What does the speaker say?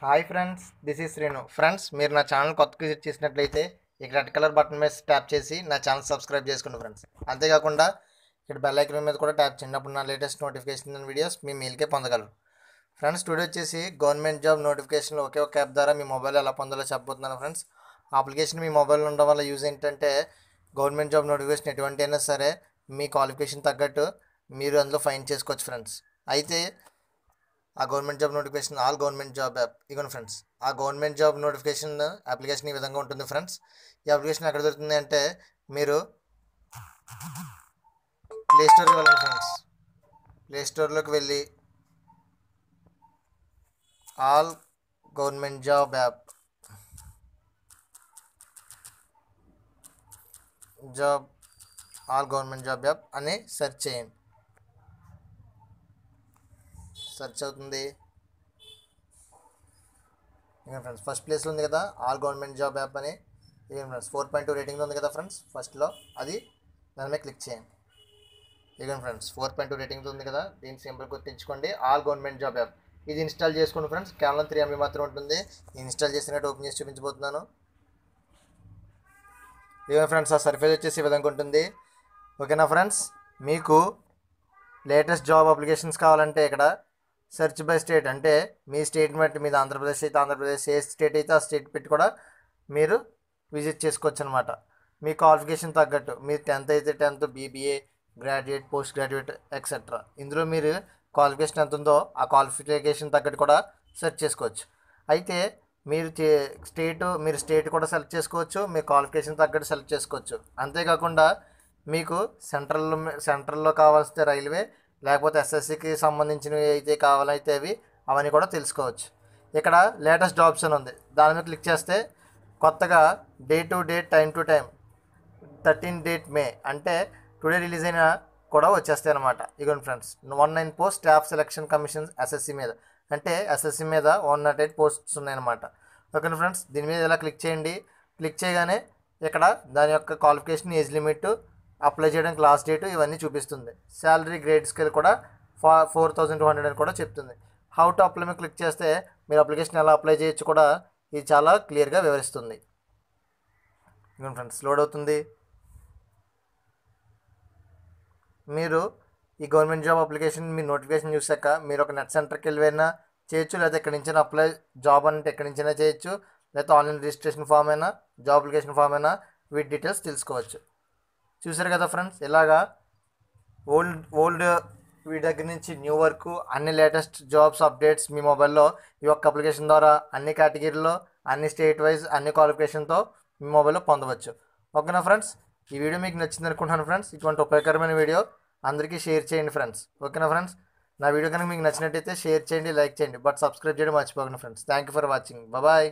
Hi friends, this is Srinu. Friends, మీరు నా channel కొత్తగా విజిట్ చేసినట్లయితే ఇక్కడ రెడ్ కలర్ బటన్ మీద ట్యాప్ చేసి నా ఛానల్ సబ్స్క్రైబ్ చేసుకోండి ఫ్రెండ్స్. అంతేకాకుండా ఇక్కడ బెల్ ఐకాన్ మీద కూడా ట్యాప్ చేయండి. అప్పుడు నా లేటెస్ట్ నోటిఫికేషన్ వీడియోస్ మీ మెయిల్కే పొందగలరు. ఫ్రెండ్స్, టుడే వచ్చేసి గవర్నమెంట్ జాబ్ నోటిఫికేషన్లు ఒకే ఒక యాప్ ద్వారా మీ మొబైల్ ఎలా పొందాలో చెప్పబోతున్నాను ఫ్రెండ్స్. ఆ అప్లికేషన్ మీ మొబైల్లో ఉండడం వల్ల యూజ్ ఏంటంటే గవర్నమెంట్ జాబ్ నోటిఫికేషన్ ఎటువంటి అయినా సరే మీ క్వాలిఫికేషన్ తగ్గట్టు మీరు అందులో ఫైండ్ చేసుకోవచ్చు ఫ్రెండ్స్. అయితే ఆ government job notification all government job app ఇగోండి ఫ్రెండ్స్. ఆ గవర్నమెంట్ జాబ్ నోటిఫికేషన్ అప్లికేషన్ ఈ విధంగా ఉంటుంది ఫ్రెండ్స్. ఈ అప్లికేషన్ ఎక్కడ దొరుకుతుంది అంటే మీరు ప్లేస్టోర్కి వెళ్ళండి ఫ్రెండ్స్. ప్లేస్టోర్లోకి వెళ్ళి all government job app all government job app అని సెర్చ్ చేయండి. సెర్చ్ అవుతుంది ఇక ఫ్రెండ్స్. ఫస్ట్ ప్లేస్లో ఉంది కదా ఆల్ గవర్నమెంట్ జాబ్ యాప్ అని. ఇక ఫ్రెండ్స్ 4.2 రేటింగ్ ఉంది కదా ఫ్రెండ్స్ ఫస్ట్లో, అది దాని మీద క్లిక్ చేయండి. ఇక ఫ్రెండ్స్ 4.2 రేటింగ్ ఉంది కదా, దీన్ని సింపుల్ గుర్తించుకోండి ఆల్ గవర్నమెంట్ జాబ్ యాప్. ఇది ఇన్స్టాల్ చేసుకోండి ఫ్రెండ్స్. కేవలం 3 MB మాత్రం ఉంటుంది. ఇన్స్టాల్ చేసినట్టు ఓపెన్ చేసి చూపించబోతున్నాను. ఇక ఫ్రెండ్స్ ఆ సర్ఫేస్ వచ్చేసి ఈ విధంగా ఉంటుంది. ఓకేనా ఫ్రెండ్స్, మీకు లేటెస్ట్ జాబ్ అప్లికేషన్స్ కావాలంటే ఇక్కడ సెర్చ్ బై స్టేట్, అంటే మీ స్టేట్ బట్టి, మీది ఆంధ్రప్రదేశ్ అయితే ఆంధ్రప్రదేశ్, ఏ స్టేట్ అయితే ఆ స్టేట్ పెట్టి కూడా మీరు విజిట్ చేసుకోవచ్చు అనమాట. మీ క్వాలిఫికేషన్ తగ్గట్టు, మీరు 10th అయితే 10th, BBA, graduate, post graduate etcetera, ఇందులో మీరు క్వాలిఫికేషన్ ఎంత ఉందో ఆ క్వాలిఫికేషన్ తగ్గట్టు కూడా సెర్చ్ చేసుకోవచ్చు. అయితే మీరు స్టేట్ కూడా సెలెక్ట్ చేసుకోవచ్చు, మీ క్వాలిఫికేషన్ తగ్గట్టు సెలెక్ట్ చేసుకోవచ్చు. అంతేకాకుండా మీకు సెంట్రల్లో కావాల్సిన రైల్వే, లేకపోతే SSCకి సంబంధించినవి అయితే కావాలైతే అవన్నీ కూడా తెలుసుకోవచ్చు. ఇక్కడ లేటెస్ట్ జాబ్స్ అని ఉంది, దాని మీద క్లిక్ చేస్తే కొత్తగా day to date, time to time 13 date మే అంటే టుడే రిలీజ్ అయినా కూడా వచ్చేస్తాయి అనమాట. ఇగోండి friends, 109 post staff selection commission SSC మీద, అంటే SSC మీద 108 పోస్ట్స్ ఉన్నాయన్నమాట. ఓకే ఫ్రెండ్స్, దీని మీద ఇలా క్లిక్ చేయండి. క్లిక్ చేయగానే ఇక్కడ దాని యొక్క క్వాలిఫికేషన్, ఏజ్ లిమిట్, అప్లై చేయడానికి లాస్ట్ డేట్ ఇవన్నీ చూపిస్తుంది. శాలరీ గ్రేడ్ స్కేల్ కూడా 4200 అని కూడా చెప్తుంది. హౌ టు అప్లై మీద క్లిక్ చేస్తే మీరు అప్లికేషన్ ఎలా అప్లై చేయొచ్చు కూడా ఇది చాలా క్లియర్గా వివరిస్తుంది. ఇదిగోండి ఫ్రెండ్స్, లోడ్ అవుతుంది. మీరు ఈ గవర్నమెంట్ జాబ్ అప్లికేషన్ మీ నోటిఫికేషన్ చూసాక మీరు ఒక నెట్ సెంటర్కి వెళ్ళినా చేయొచ్చు, లేదా ఎక్కడి నుంచైనా అప్లై జాబ్ అంటే ఎక్కడి నుంచైనా చేయొచ్చు, లేదా ఆన్లైన్ రిజిస్ట్రేషన్ ఫామ్ అయినా, జాబ్ అప్లికేషన్ ఫామ్ అయినా వీటి డీటెయిల్స్ తెలుసుకోవచ్చు. చూసారు కదా ఫ్రెండ్స్, ఇలాగా ఓల్డ్ వీటి దగ్గర నుంచి న్యూ వరకు అన్ని లేటెస్ట్ జాబ్స్ అప్డేట్స్ మీ మొబైల్లో ఈ ఒక్క అప్లికేషన్ ద్వారా అన్ని కేటగిరీలో, అన్ని స్టేట్ వైజ్, అన్ని క్వాలిఫికేషన్తో మీ మొబైల్లో పొందవచ్చు. ఓకేనా ఫ్రెండ్స్, ఈ వీడియో మీకు నచ్చింది అనుకుంటున్నాను ఫ్రెండ్స్. ఇటువంటి ఉపయోగకరమైన వీడియో అందరికీ షేర్ చేయండి ఫ్రెండ్స్. ఓకేనా ఫ్రెండ్స్, నా వీడియో కనుక మీకు నచ్చినట్టయితే షేర్ చేయండి, లైక్ చేయండి, బట్ సబ్స్క్రైబ్ చేయడం మర్చిపోకండి friends. Thank you for watching. Bye.